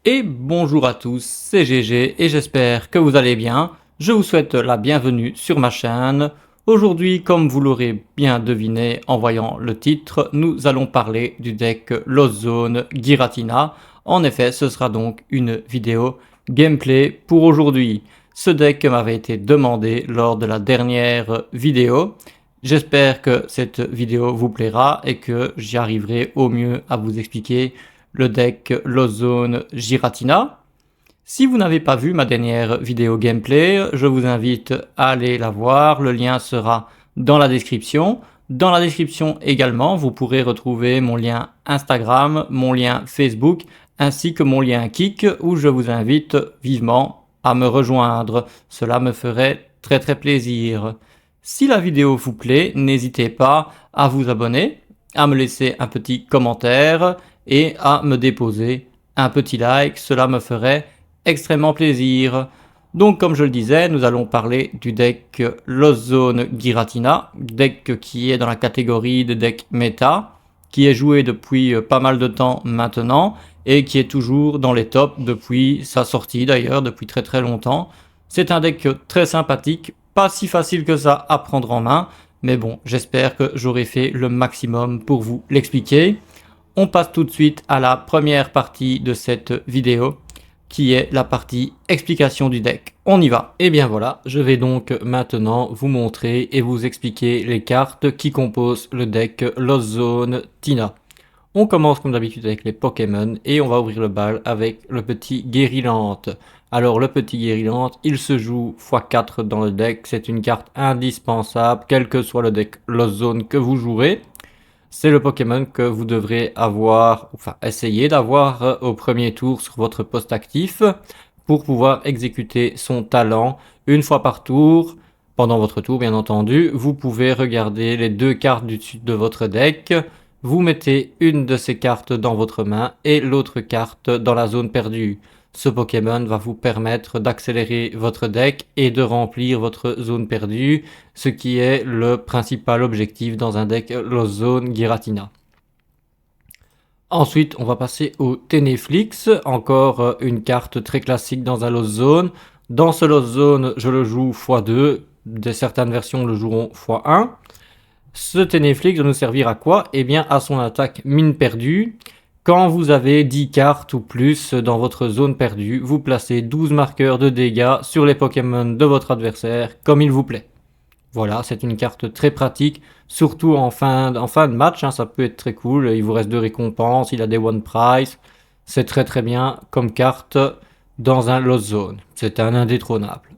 Et bonjour à tous, c'est GG et j'espère que vous allez bien. Je vous souhaite la bienvenue sur ma chaîne. Aujourd'hui, comme vous l'aurez bien deviné en voyant le titre, nous allons parler du deck Lost Zone Giratina. En effet, ce sera donc une vidéo gameplay pour aujourd'hui. Ce deck m'avait été demandé lors de la dernière vidéo. J'espère que cette vidéo vous plaira et que j'y arriverai au mieux à vous expliquer le deck Lost Zone Giratina. Si vous n'avez pas vu ma dernière vidéo gameplay, je vous invite à aller la voir, le lien sera dans la description. Dans la description également, vous pourrez retrouver mon lien Instagram, mon lien Facebook, ainsi que mon lien Kik, où je vous invite vivement à me rejoindre. Cela me ferait très plaisir. Si la vidéo vous plaît, n'hésitez pas à vous abonner, à me laisser un petit commentaire et à me déposer un petit like, cela me ferait extrêmement plaisir. Donc comme je le disais, nous allons parler du deck Lost Zone Giratina, deck qui est dans la catégorie de deck méta, qui est joué depuis pas mal de temps maintenant et qui est toujours dans les tops depuis sa sortie d'ailleurs, depuis très longtemps. C'est un deck très sympathique, pas si facile que ça à prendre en main, mais bon, j'espère que j'aurai fait le maximum pour vous l'expliquer. On passe tout de suite à la première partie de cette vidéo, qui est la partie explication du deck. On y va. Et bien voilà, je vais donc maintenant vous montrer et vous expliquer les cartes qui composent le deck Lost Zone Tina. On commence comme d'habitude avec les Pokémon et on va ouvrir le bal avec le petit Guérilante. Alors le petit Guérilante, il se joue x4 dans le deck, c'est une carte indispensable quel que soit le deck Lost Zone que vous jouerez. C'est le Pokémon que vous devrez avoir, enfin essayer d'avoir au premier tour sur votre poste actif pour pouvoir exécuter son talent une fois par tour. Pendant votre tour, bien entendu, vous pouvez regarder les deux cartes du dessus de votre deck. Vous mettez une de ces cartes dans votre main et l'autre carte dans la zone perdue. Ce Pokémon va vous permettre d'accélérer votre deck et de remplir votre zone perdue, ce qui est le principal objectif dans un deck Lost Zone Giratina. Ensuite, on va passer au Ténéflix, encore une carte très classique dans un Lost Zone. Dans ce Lost Zone, je le joue x2, certaines versions le joueront x1. Ce Ténéflix va nous servir à quoi? Eh bien à son attaque mine perdue. Quand vous avez 10 cartes ou plus dans votre zone perdue, vous placez 12 marqueurs de dégâts sur les Pokémon de votre adversaire comme il vous plaît. Voilà, c'est une carte très pratique, surtout en fin de match, ça peut être très cool, il vous reste 2 récompenses, il a des one price, c'est très bien comme carte dans un Lost Zone, c'est un indétrônable.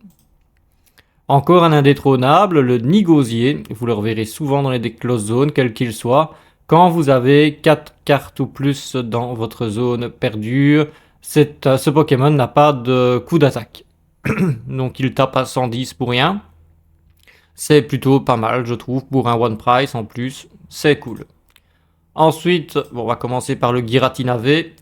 Encore un indétrônable, le Nigosier, vous le reverrez souvent dans les decks Lost Zone, quel qu'il soit. Quand vous avez 4 cartes ou plus dans votre zone perdue, ce Pokémon n'a pas de coup d'attaque. Donc il tape à 110 pour rien. C'est plutôt pas mal, je trouve, pour un one price en plus, c'est cool. Ensuite, on va commencer par le Giratina V.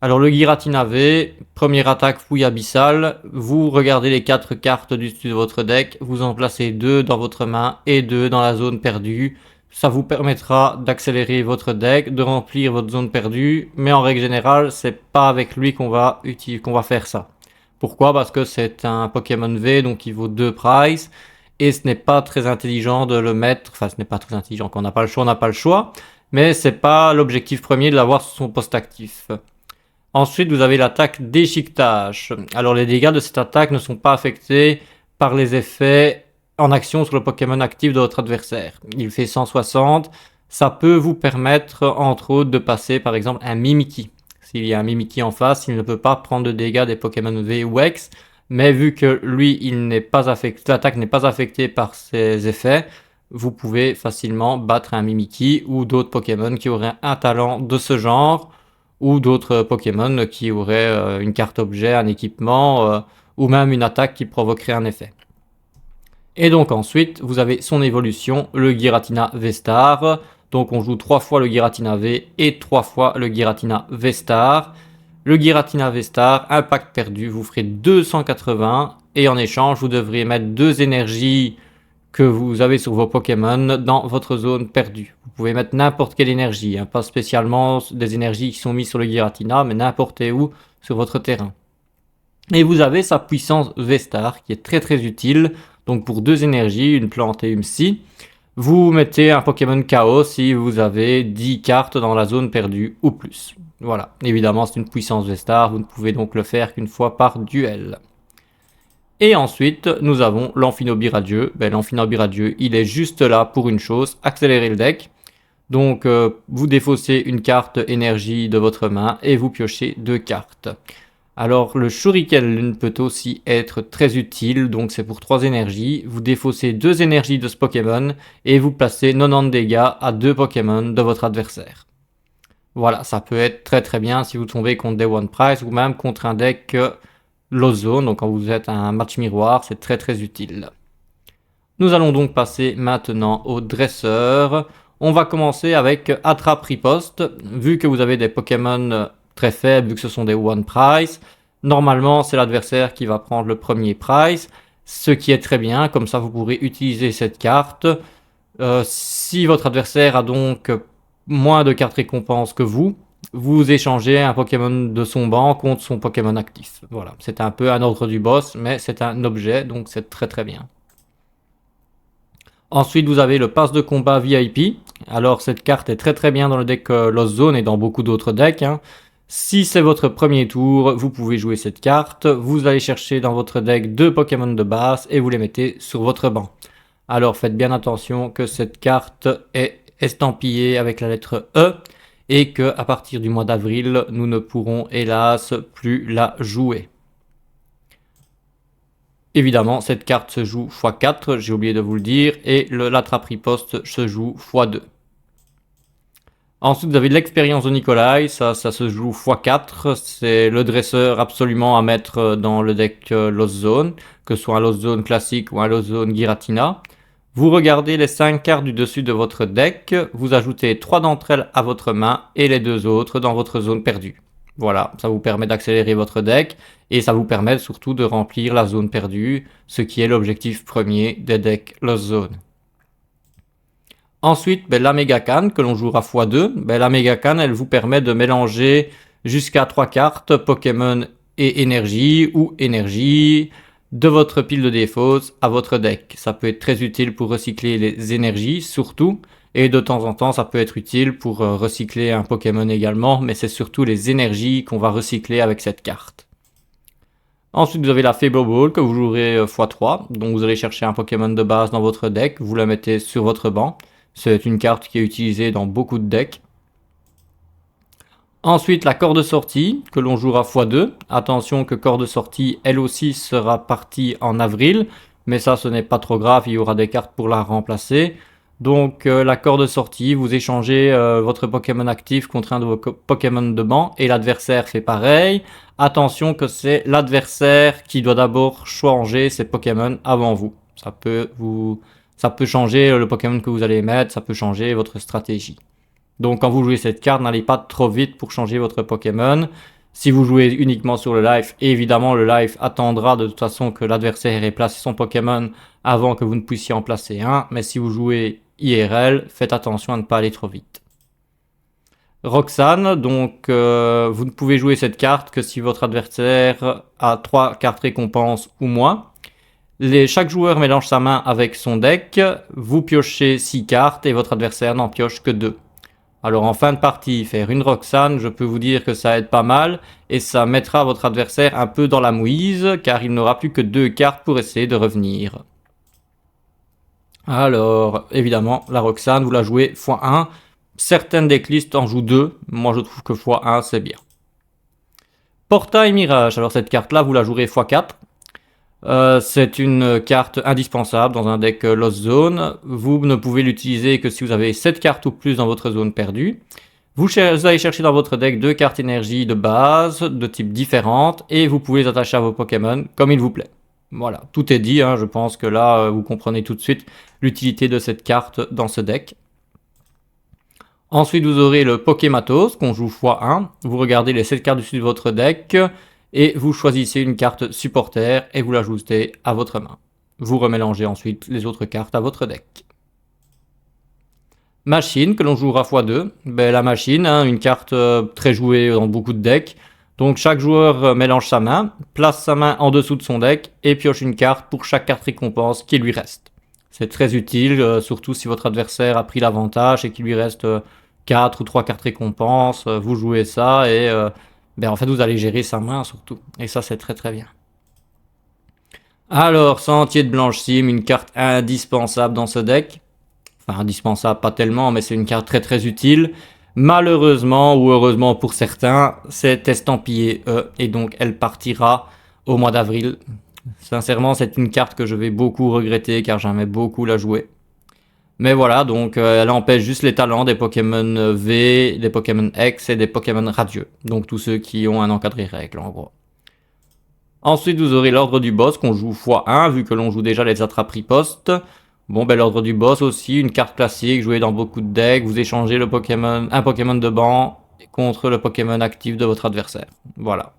Alors le Giratina V, première attaque fouille abyssale, vous regardez les 4 cartes du dessus de votre deck, vous en placez 2 dans votre main et 2 dans la zone perdue. Ça vous permettra d'accélérer votre deck, de remplir votre zone perdue, mais en règle générale, c'est pas avec lui qu'on va faire ça. Pourquoi? Parce que c'est un Pokémon V, donc il vaut 2 price, et ce n'est pas très intelligent de le mettre, enfin ce n'est pas très intelligent, quand on n'a pas le choix, on n'a pas le choix, mais c'est pas l'objectif premier de l'avoir sur son poste actif. Ensuite, vous avez l'attaque déchiquetage. Alors les dégâts de cette attaque ne sont pas affectés par les effets en action sur le Pokémon actif de votre adversaire. Il fait 160. Ça peut vous permettre, entre autres, de passer par exemple un Mimikyu. S'il y a un Mimikyu en face, il ne peut pas prendre de dégâts des Pokémon V ou X. Mais vu que lui, l'attaque n'est pas affectée par ses effets, vous pouvez facilement battre un Mimikyu ou d'autres Pokémon qui auraient un talent de ce genre, ou d'autres Pokémon qui auraient une carte objet, un équipement, ou même une attaque qui provoquerait un effet. Et donc ensuite, vous avez son évolution, le Giratina V-Star. Donc on joue 3 fois le Giratina V et 3 fois le Giratina V-Star. Le Giratina V-Star, impact perdu, vous ferez 280 et en échange, vous devriez mettre 2 énergies que vous avez sur vos Pokémon dans votre zone perdue. Vous pouvez mettre n'importe quelle énergie, hein, pas spécialement des énergies qui sont mises sur le Giratina, mais n'importe où sur votre terrain. Et vous avez sa puissance V-Star qui est très très utile. Donc pour 2 énergies, une plante et une psy, vous mettez un Pokémon KO si vous avez 10 cartes dans la zone perdue ou plus. Voilà, évidemment c'est une puissance V-Star, vous ne pouvez donc le faire qu'une fois par duel. Et ensuite, nous avons l'Amphinobie radieux. L'Amphinobie radieux, il est juste là pour une chose, accélérer le deck. Donc, vous défaussez une carte énergie de votre main et vous piochez 2 cartes. Alors, le Shuriken Lune peut aussi être très utile, donc c'est pour 3 énergies. Vous défaussez 2 énergies de ce Pokémon et vous placez 90 dégâts à 2 Pokémon de votre adversaire. Voilà, ça peut être très très bien si vous tombez contre des One Price ou même contre un deck Lost Zone, donc quand vous êtes un match miroir, c'est très très utile. Nous allons donc passer maintenant au dresseur. On va commencer avec Attrape Riposte. Vu que vous avez des Pokémon très faibles, vu que ce sont des One Price, normalement c'est l'adversaire qui va prendre le premier prize, ce qui est très bien, comme ça vous pourrez utiliser cette carte. Si votre adversaire a donc moins de cartes récompenses que vous échangez un Pokémon de son banc contre son Pokémon actif. Voilà, c'est un peu un ordre du boss, mais c'est un objet, donc c'est très très bien. Ensuite, vous avez le pass de combat VIP. Alors, cette carte est très très bien dans le deck Lost Zone et dans beaucoup d'autres decks, hein. Si c'est votre premier tour, vous pouvez jouer cette carte. Vous allez chercher dans votre deck 2 Pokémon de base et vous les mettez sur votre banc. Alors, faites bien attention que cette carte est estampillée avec la lettre E et que à partir du mois d'avril, nous ne pourrons hélas plus la jouer. Évidemment, cette carte se joue x4, j'ai oublié de vous le dire, et l'attrape riposte se joue x2. Ensuite, vous avez l'expérience de Nikolai, ça se joue x4, c'est le dresseur absolument à mettre dans le deck Lost Zone, que ce soit un Lost Zone classique ou un Lost Zone Giratina. Vous regardez les 5 cartes du dessus de votre deck, vous ajoutez 3 d'entre elles à votre main et les 2 autres dans votre zone perdue. Voilà, ça vous permet d'accélérer votre deck et ça vous permet surtout de remplir la zone perdue, ce qui est l'objectif premier des decks Lost Zone. Ensuite, la Mega Canne que l'on jouera x2, la Mega Canne elle vous permet de mélanger jusqu'à 3 cartes Pokémon et énergie ou énergie de votre pile de défausse à votre deck. Ça peut être très utile pour recycler les énergies surtout, et de temps en temps ça peut être utile pour recycler un Pokémon également, mais c'est surtout les énergies qu'on va recycler avec cette carte. Ensuite vous avez la Fable Ball que vous jouerez x3, donc vous allez chercher un Pokémon de base dans votre deck, vous la mettez sur votre banc. C'est une carte qui est utilisée dans beaucoup de decks. Ensuite, la corde sortie, que l'on jouera x2. Attention que corde sortie, elle aussi sera partie en avril. Mais ça, ce n'est pas trop grave, il y aura des cartes pour la remplacer. Donc, la corde sortie, vous échangez votre Pokémon actif contre un de vos Pokémon de banc. Et l'adversaire fait pareil. Attention que c'est l'adversaire qui doit d'abord changer ses Pokémon avant vous. Ça peut changer le Pokémon que vous allez mettre, ça peut changer votre stratégie. Donc quand vous jouez cette carte, n'allez pas trop vite pour changer votre Pokémon. Si vous jouez uniquement sur le live, évidemment le live attendra de toute façon que l'adversaire ait placé son Pokémon avant que vous ne puissiez en placer un. Mais si vous jouez IRL, faites attention à ne pas aller trop vite. Roxane, donc vous ne pouvez jouer cette carte que si votre adversaire a 3 cartes récompenses ou moins. Chaque joueur mélange sa main avec son deck, vous piochez 6 cartes et votre adversaire n'en pioche que 2. Alors en fin de partie, faire une Roxane, je peux vous dire que ça aide pas mal et ça mettra votre adversaire un peu dans la mouise car il n'aura plus que 2 cartes pour essayer de revenir. Alors évidemment, la Roxane, vous la jouez x1. Certaines decklists en jouent 2, moi je trouve que x1 c'est bien. Portail Mirage, alors cette carte là vous la jouerez x4. C'est une carte indispensable dans un deck Lost Zone. Vous ne pouvez l'utiliser que si vous avez 7 cartes ou plus dans votre zone perdue. Vous allez chercher dans votre deck 2 cartes énergie de base, de type différentes, et vous pouvez les attacher à vos Pokémon comme il vous plaît. Voilà, tout est dit, hein, je pense que là, vous comprenez tout de suite l'utilité de cette carte dans ce deck. Ensuite, vous aurez le Pokématos, qu'on joue x1. Vous regardez les 7 cartes dessus de votre deck, et vous choisissez une carte supporter et vous l'ajoutez à votre main. Vous remélangez ensuite les autres cartes à votre deck. Machine, que l'on jouera x2. Ben, la machine, hein, une carte très jouée dans beaucoup de decks. Donc chaque joueur mélange sa main, place sa main en dessous de son deck et pioche une carte pour chaque carte récompense qui lui reste. C'est très utile, surtout si votre adversaire a pris l'avantage et qu'il lui reste 4 ou 3 cartes récompenses. Vous jouez ça et ben, en fait vous allez gérer sa main surtout. Et ça c'est très très bien. Alors, Sentier de Blanche-Cime, une carte indispensable dans ce deck. Enfin, indispensable, pas tellement, mais c'est une carte très très utile. Malheureusement, ou heureusement pour certains, c'est estampillé E, et donc elle partira au mois d'avril. Sincèrement, c'est une carte que je vais beaucoup regretter, car j'aimais beaucoup la jouer. Mais voilà, donc elle empêche juste les talents des Pokémon V, des Pokémon X et des Pokémon radieux. Donc tous ceux qui ont un encadré règle, en gros. Ensuite, vous aurez l'ordre du boss qu'on joue x1, vu que l'on joue déjà les attrape-ripostes. Bon, ben l'ordre du boss aussi, une carte classique jouée dans beaucoup de decks. Vous échangez le Pokémon, un Pokémon de banc contre le Pokémon actif de votre adversaire. Voilà.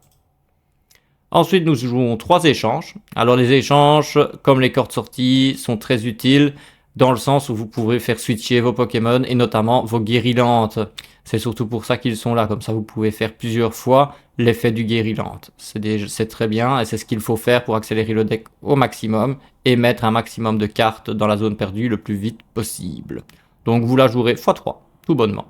Ensuite, nous jouons 3 échanges. Alors les échanges, comme les cordes sorties, sont très utiles dans le sens où vous pouvez faire switcher vos Pokémon et notamment vos guérillantes. C'est surtout pour ça qu'ils sont là, comme ça vous pouvez faire plusieurs fois l'effet du guérillante. C'est très bien et c'est ce qu'il faut faire pour accélérer le deck au maximum et mettre un maximum de cartes dans la zone perdue le plus vite possible. Donc vous la jouerez x3, tout bonnement.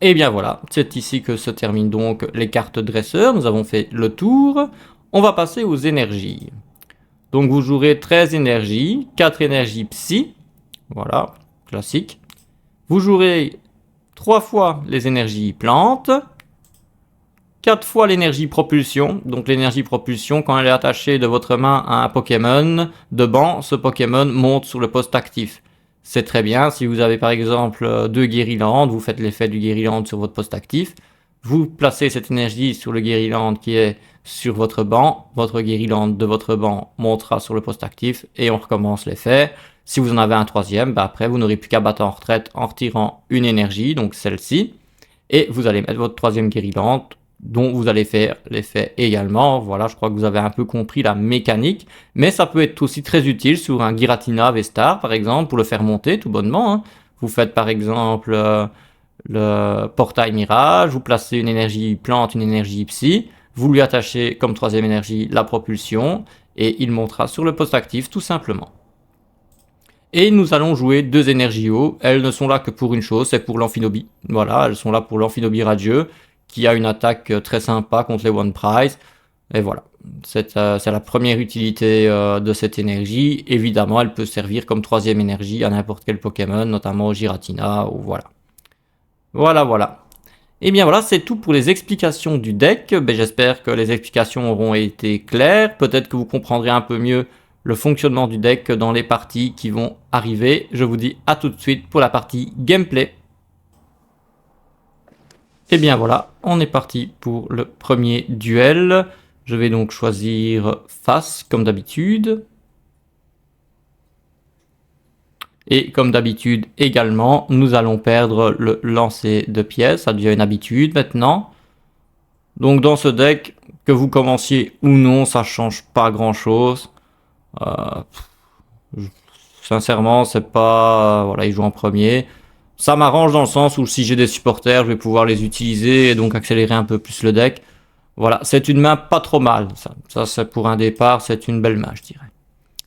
Et bien voilà, c'est ici que se terminent donc les cartes dresseurs. Nous avons fait le tour. On va passer aux énergies. Donc vous jouerez 13 énergies, 4 énergies psy. Voilà, classique. Vous jouerez 3 fois les énergies plantes, 4 fois l'énergie propulsion. Donc l'énergie propulsion, quand elle est attachée de votre main à un Pokémon de banc, ce Pokémon monte sur le poste actif. C'est très bien, si vous avez par exemple 2 Guérilandes, vous faites l'effet du Guériland sur votre poste actif, vous placez cette énergie sur le Guériland qui est sur votre Guériland de votre banc montera sur le poste actif et on recommence l'effet. Si vous en avez un troisième, bah après vous n'aurez plus qu'à battre en retraite en retirant une énergie, donc celle-ci, et vous allez mettre votre troisième Guériland dont vous allez faire l'effet également. Voilà, je crois que vous avez un peu compris la mécanique, mais ça peut être aussi très utile sur un Giratina V-Star par exemple, pour le faire monter tout bonnement. Hein. Vous faites par exemple le portail mirage, vous placez une énergie plante, une énergie psy, vous lui attachez comme troisième énergie la propulsion, et il montera sur le poste actif tout simplement. Et nous allons jouer 2 énergies eau, elles ne sont là que pour une chose, c'est pour l'Amphinobie. Voilà, elles sont là pour l'Amphinobie radieux, qui a une attaque très sympa contre les One Prize. Et voilà, c'est la première utilité de cette énergie. Évidemment, elle peut servir comme troisième énergie à n'importe quel Pokémon, notamment au Giratina, ou voilà. Voilà. Et bien voilà, c'est tout pour les explications du deck. Ben, j'espère que les explications auront été claires. Peut-être que vous comprendrez un peu mieux le fonctionnement du deck dans les parties qui vont arriver. Je vous dis à tout de suite pour la partie gameplay. Et bien voilà, on est parti pour le premier duel. Je vais donc choisir face comme d'habitude. Et comme d'habitude également, nous allons perdre le lancer de pièces. Ça devient une habitude maintenant. Donc dans ce deck, que vous commenciez ou non, ça change pas grand chose. Sincèrement, c'est pas... voilà, il joue en premier. Ça m'arrange dans le sens où si j'ai des supporters, je vais pouvoir les utiliser et donc accélérer un peu plus le deck. Voilà, c'est une main pas trop mal. Ça c'est pour un départ, c'est une belle main, je dirais.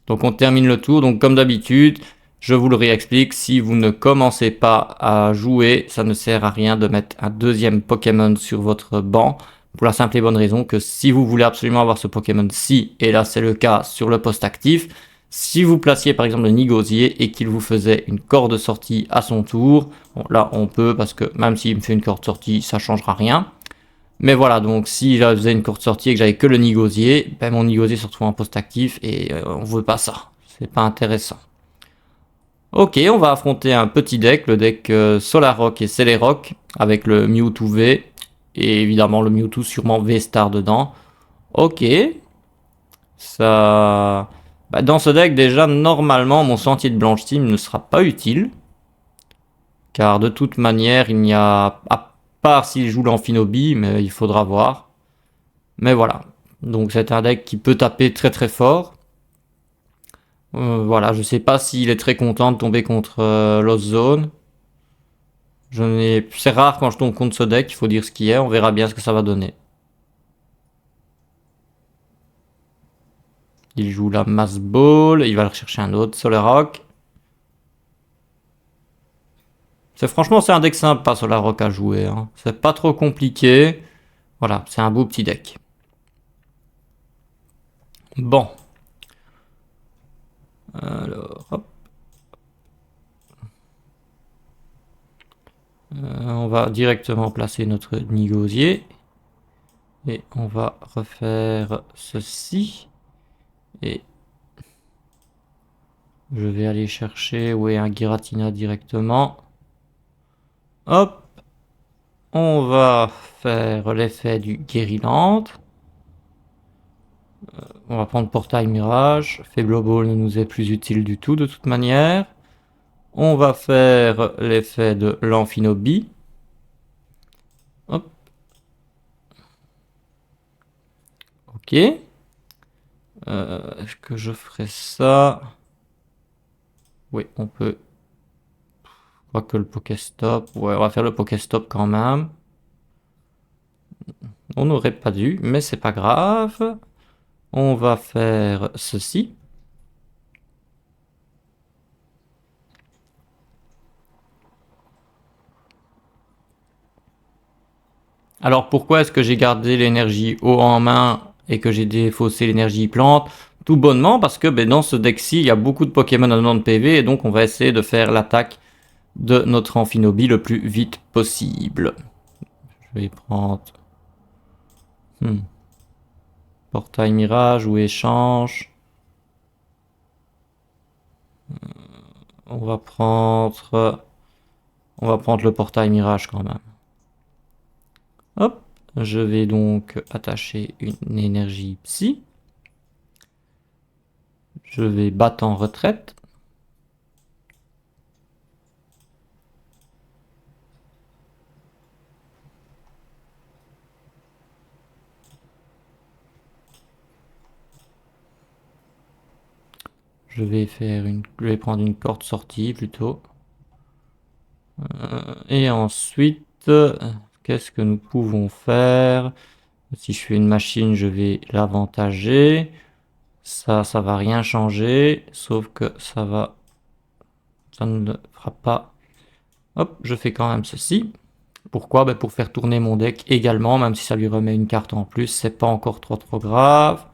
Donc on termine le tour. Donc comme d'habitude, je vous le réexplique, si vous ne commencez pas à jouer, ça ne sert à rien de mettre un deuxième Pokémon sur votre banc. Pour la simple et bonne raison que si vous voulez absolument avoir ce Pokémon-ci, et là c'est le cas sur le poste actif, si vous placiez par exemple le Nigosier et qu'il vous faisait une corde sortie à son tour, bon, là on peut parce que même s'il me fait une corde sortie, ça changera rien. Mais voilà, donc si je faisais une corde sortie et que j'avais que le Nigosier, ben mon Nigosier se retrouve en poste actif et on veut pas ça. C'est pas intéressant. Ok, on va affronter un petit deck, le deck Solrock et Celerock, avec le Mewtwo V, et évidemment le Mewtwo sûrement V-Star dedans. Ok, ça... Bah, dans ce deck déjà, normalement, mon Sentier de Blanche-Cime ne sera pas utile, car de toute manière, il n'y a... à part s'il joue l'Amphinobie, mais il faudra voir. Mais voilà, Donc c'est un deck qui peut taper très très fort. Voilà, je sais pas s'il est très content de tomber contre Lost Zone. C'est rare quand je tombe contre ce deck, il faut dire ce qui est, on verra bien ce que ça va donner. Il joue la Mass Ball, il va rechercher un autre Solrock. Franchement, c'est un deck sympa Solrock à jouer, hein. C'est pas trop compliqué. Voilà, c'est un beau petit deck. Bon. Alors, hop. On va directement placer notre nigosier. Et on va refaire ceci. Et je vais aller chercher un Giratina directement. Hop. On va faire l'effet du Guériland. On va prendre Portail Mirage. Faible Ball ne nous est plus utile du tout de toute manière. On va faire l'effet de l'Amphinobie. Hop. Ok. Est-ce que je ferai ça? Oui, on peut. Je crois que le Pokéstop. Ouais, on va faire le Pokéstop quand même. On n'aurait pas dû, mais c'est pas grave. On va faire ceci. Alors pourquoi est-ce que j'ai gardé l'énergie eau en main et que j'ai défaussé l'énergie plante? Tout bonnement parce que dans ce deck-ci, il y a beaucoup de Pokémon à 90 PV et donc on va essayer de faire l'attaque de notre Amphinobie le plus vite possible. Je vais prendre Portail Mirage ou Échange. On va prendre le Portail Mirage quand même. Hop, je vais donc attacher une énergie psy. Je vais battre en retraite. Je vais prendre une corde sortie plutôt. Et ensuite, qu'est-ce que nous pouvons faire? Si je fais une machine, je vais l'avantager. Ça va rien changer, sauf que ça ne le fera pas. Hop, je fais quand même ceci. Pourquoi? Pour faire tourner mon deck également, même si ça lui remet une carte en plus, c'est pas encore trop grave.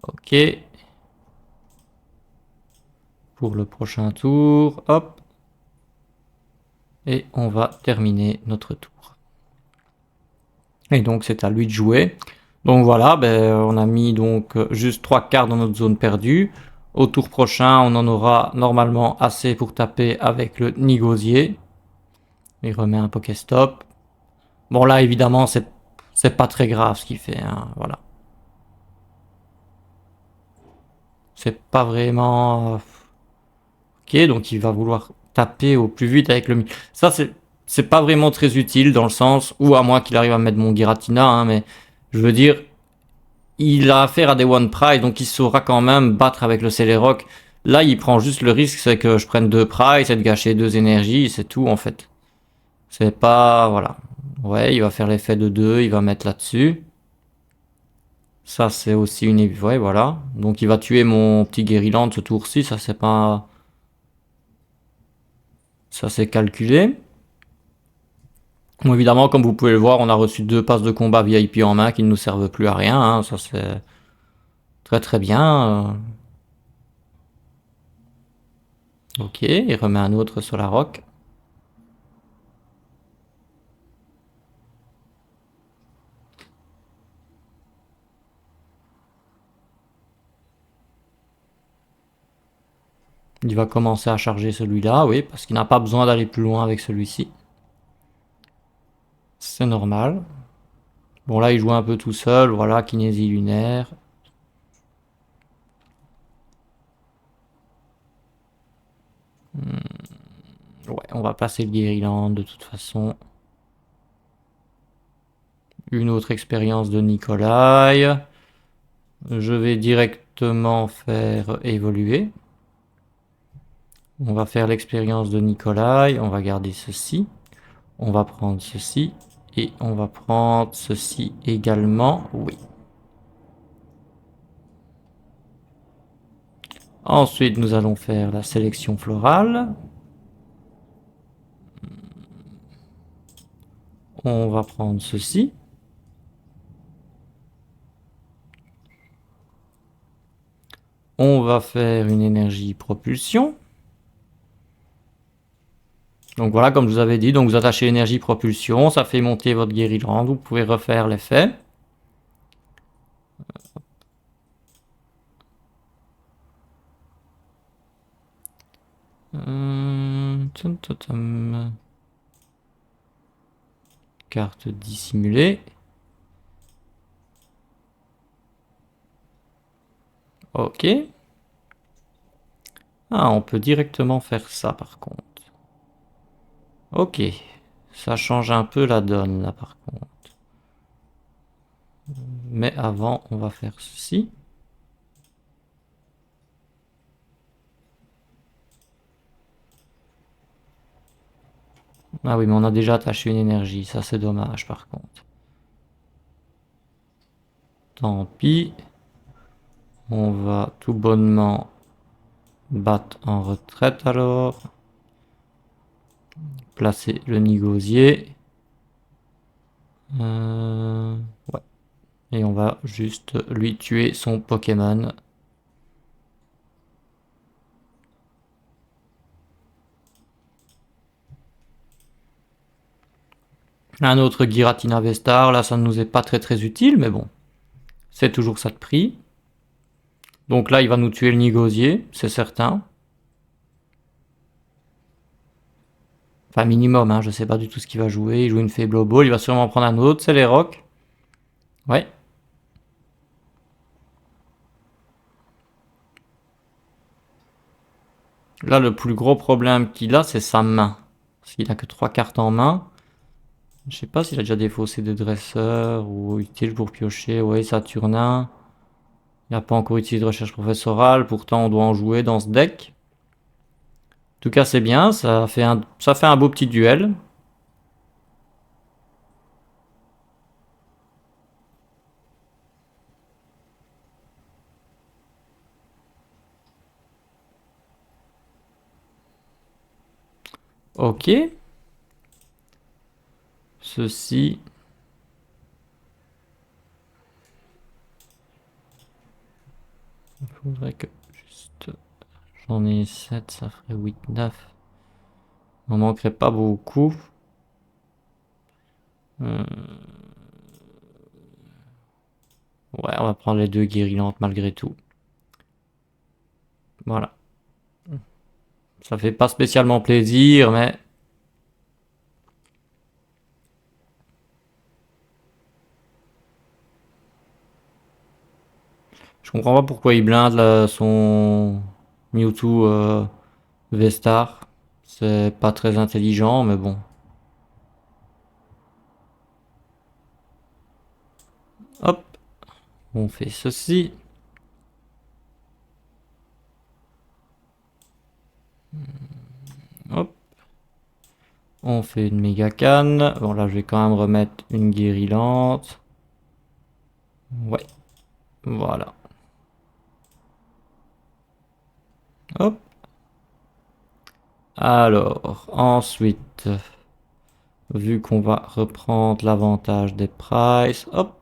Ok. Pour le prochain tour, hop. Et on va terminer notre tour. Et donc c'est à lui de jouer. Donc voilà, on a mis donc juste 3 cartes dans notre zone perdue. Au tour prochain, on en aura normalement assez pour taper avec le Nigosier. Il remet un Pokéstop. Bon là évidemment c'est pas très grave ce qu'il fait, hein, voilà. C'est pas vraiment... Ok, donc il va vouloir taper au plus vite avec le... Ça c'est pas vraiment très utile dans le sens où à moins qu'il arrive à mettre mon Giratina, hein, mais je veux dire, il a affaire à des One Prize, donc il saura quand même battre avec le Celerock. Là, il prend juste le risque, c'est que je prenne 2 Prize et de gâcher 2 énergies, c'est tout en fait. C'est pas... Voilà. Ouais, il va faire l'effet de 2, il va mettre là-dessus. Ça, c'est aussi une... Ouais, voilà. Donc il va tuer mon petit Guériland ce tour-ci, ça c'est pas... Ça c'est calculé. Bon, évidemment, comme vous pouvez le voir, on a reçu 2 passes de combat VIP en main qui ne nous servent plus à rien, hein. Ça c'est très très bien. Ok, il remet un autre sur la rock. Il va commencer à charger celui-là, oui, parce qu'il n'a pas besoin d'aller plus loin avec celui-ci. C'est normal. Bon, là, il joue un peu tout seul, voilà, kinésie lunaire. Ouais, on va passer le Guériland de toute façon. Une autre expérience de Nikolai. Je vais directement faire évoluer. On va faire l'expérience de Nikolai. On va garder ceci. On va prendre ceci. Et on va prendre ceci également. Oui. Ensuite, nous allons faire la sélection florale. On va prendre ceci. On va faire une énergie propulsion. Donc voilà, comme je vous avais dit, donc vous attachez l'énergie propulsion, ça fait monter votre guérilande, vous pouvez refaire l'effet. Carte dissimulée. Ok. Ah, on peut directement faire ça par contre. Ok. Ça change un peu la donne là par contre. Mais avant, on va faire ceci. Ah oui, mais on a déjà attaché une énergie. Ça, c'est dommage par contre. Tant pis. On va tout bonnement battre en retraite alors. Placer le nid gosier. Ouais. Et on va juste lui tuer son Pokémon. Un autre Giratina Vestar, là ça ne nous est pas très utile, mais bon, c'est toujours ça de prix. Donc là il va nous tuer le Nigosier, c'est certain. Enfin minimum, hein, je sais pas du tout ce qu'il va jouer. Il joue une Faible Ball, il va sûrement prendre un autre, c'est les Rocs. Ouais. Là le plus gros problème qu'il a c'est sa main. Parce qu'il a que 3 cartes en main. Je sais pas s'il a déjà défaussé des dresseurs ou utile pour piocher. Ouais, Saturnin. Il n'a pas encore utilisé de recherche professorale, pourtant on doit en jouer dans ce deck. En tout cas c'est bien, ça fait un beau petit duel. Ok. Ceci. Il faudrait que juste... J'en ai 7, ça ferait 8, 9. On manquerait pas beaucoup. Ouais, on va prendre les deux guérillantes malgré tout. Voilà. Ça fait pas spécialement plaisir, mais... Je comprends pas pourquoi il blinde là, son Mewtwo V-Star. C'est pas très intelligent, mais bon. Hop. On fait ceci. Hop. On fait une méga canne. Bon là je vais quand même remettre une guérilante. Ouais. Voilà. Hop. Alors, ensuite, vu qu'on va reprendre l'avantage des prices, hop,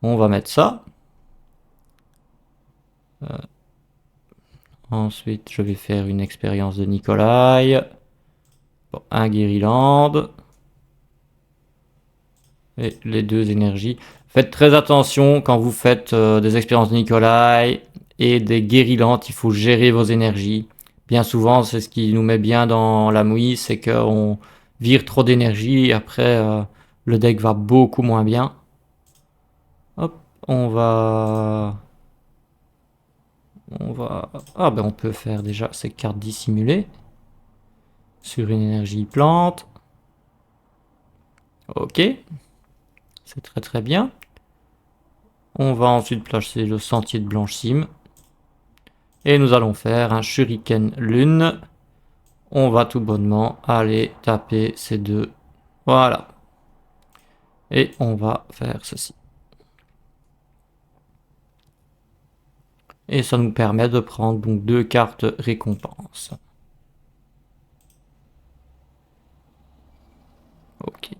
on va mettre ça. Ensuite, je vais faire une expérience de Nikolai. Bon, un Guériland. Et les deux énergies. Faites très attention quand vous faites des expériences de Nikolai et des guérilantes. Il faut gérer vos énergies. Bien souvent, c'est ce qui nous met bien dans la mouise, c'est qu'on vire trop d'énergie et après le deck va beaucoup moins bien. Hop, on va... Ah ben on peut faire déjà ces cartes dissimulées sur une énergie plante. Ok, c'est très bien. On va ensuite placer le sentier de Blanchime. Et nous allons faire un shuriken lune. On va tout bonnement aller taper ces deux. Voilà. Et on va faire ceci. Et ça nous permet de prendre donc 2 cartes récompenses. Ok.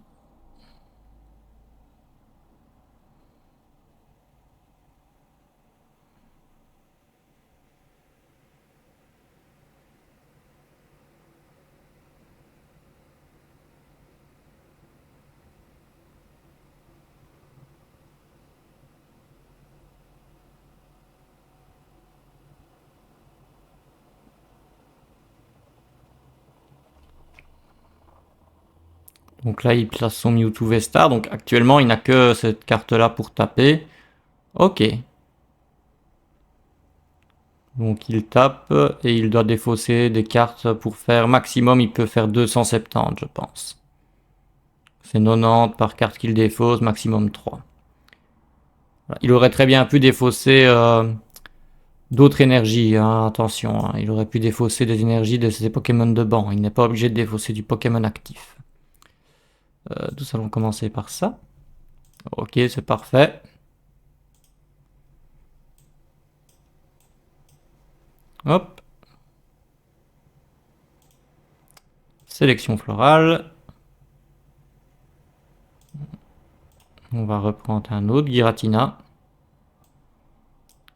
Donc là, il place son Mewtwo V-Star. Donc actuellement, il n'a que cette carte-là pour taper. Ok. Donc il tape et il doit défausser des cartes pour faire maximum. Il peut faire 270, je pense. C'est 90 par carte qu'il défausse, maximum 3. Voilà. Il aurait très bien pu défausser d'autres énergies, hein, attention. Hein. Il aurait pu défausser des énergies de ses Pokémon de banc. Il n'est pas obligé de défausser du Pokémon actif. Nous allons commencer par ça. Ok, c'est parfait. Hop. Sélection florale. On va reprendre un autre Giratina.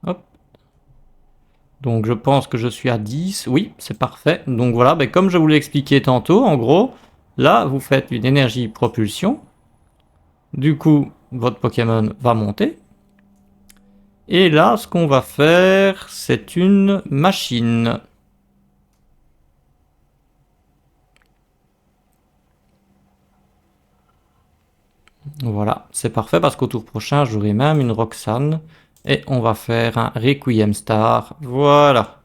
Hop. Donc je pense que je suis à 10. Oui, c'est parfait. Donc voilà, ben, comme je vous l'ai expliqué tantôt, en gros, là, vous faites une énergie propulsion. Du coup, votre Pokémon va monter. Et là, ce qu'on va faire, c'est une machine. Voilà, c'est parfait parce qu'au tour prochain, j'aurai même une Roxanne. Et on va faire un Requiem Star. Voilà.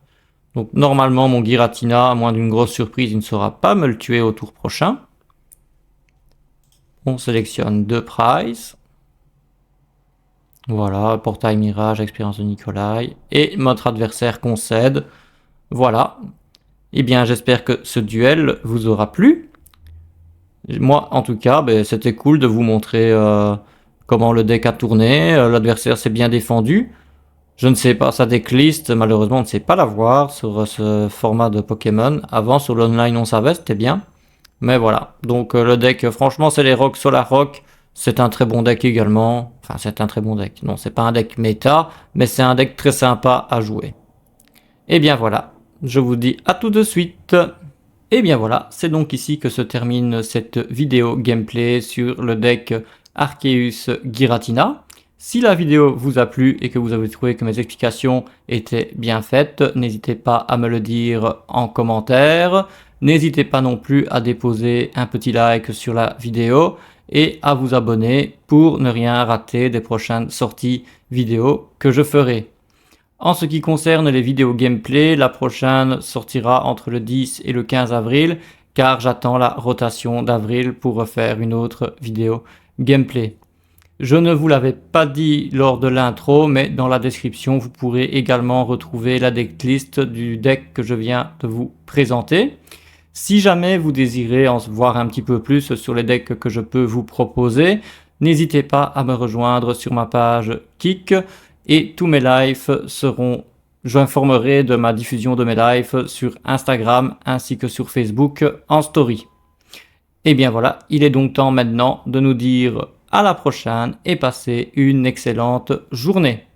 Donc normalement, mon Giratina, à moins d'une grosse surprise, il ne saura pas me le tuer au tour prochain. On sélectionne 2 prizes. Voilà, portail mirage, expérience de Nikolai. Et notre adversaire concède. Voilà. Eh bien, j'espère que ce duel vous aura plu. Moi, en tout cas, ben, c'était cool de vous montrer comment le deck a tourné. L'adversaire s'est bien défendu. Je ne sais pas sa decklist, malheureusement, on ne sait pas la voir sur ce format de Pokémon. Avant, sur l'online, on savait, c'était bien. Mais voilà, donc le deck, franchement, c'est les Rock Solar Rock. C'est un très bon deck également. Enfin, c'est un très bon deck. Non, c'est pas un deck méta, mais c'est un deck très sympa à jouer. Et bien voilà, je vous dis à tout de suite. Et bien voilà, c'est donc ici que se termine cette vidéo gameplay sur le deck Arceus Giratina. Si la vidéo vous a plu et que vous avez trouvé que mes explications étaient bien faites, n'hésitez pas à me le dire en commentaire. N'hésitez pas non plus à déposer un petit like sur la vidéo et à vous abonner pour ne rien rater des prochaines sorties vidéo que je ferai. En ce qui concerne les vidéos gameplay, la prochaine sortira entre le 10 et le 15 avril, car j'attends la rotation d'avril pour refaire une autre vidéo gameplay. Je ne vous l'avais pas dit lors de l'intro, mais dans la description, vous pourrez également retrouver la decklist du deck que je viens de vous présenter. Si jamais vous désirez en voir un petit peu plus sur les decks que je peux vous proposer, n'hésitez pas à me rejoindre sur ma page Kik et tous mes lives seront... J'informerai de ma diffusion de mes lives sur Instagram ainsi que sur Facebook en story. Et bien voilà, il est donc temps maintenant de nous dire à la prochaine et passez une excellente journée.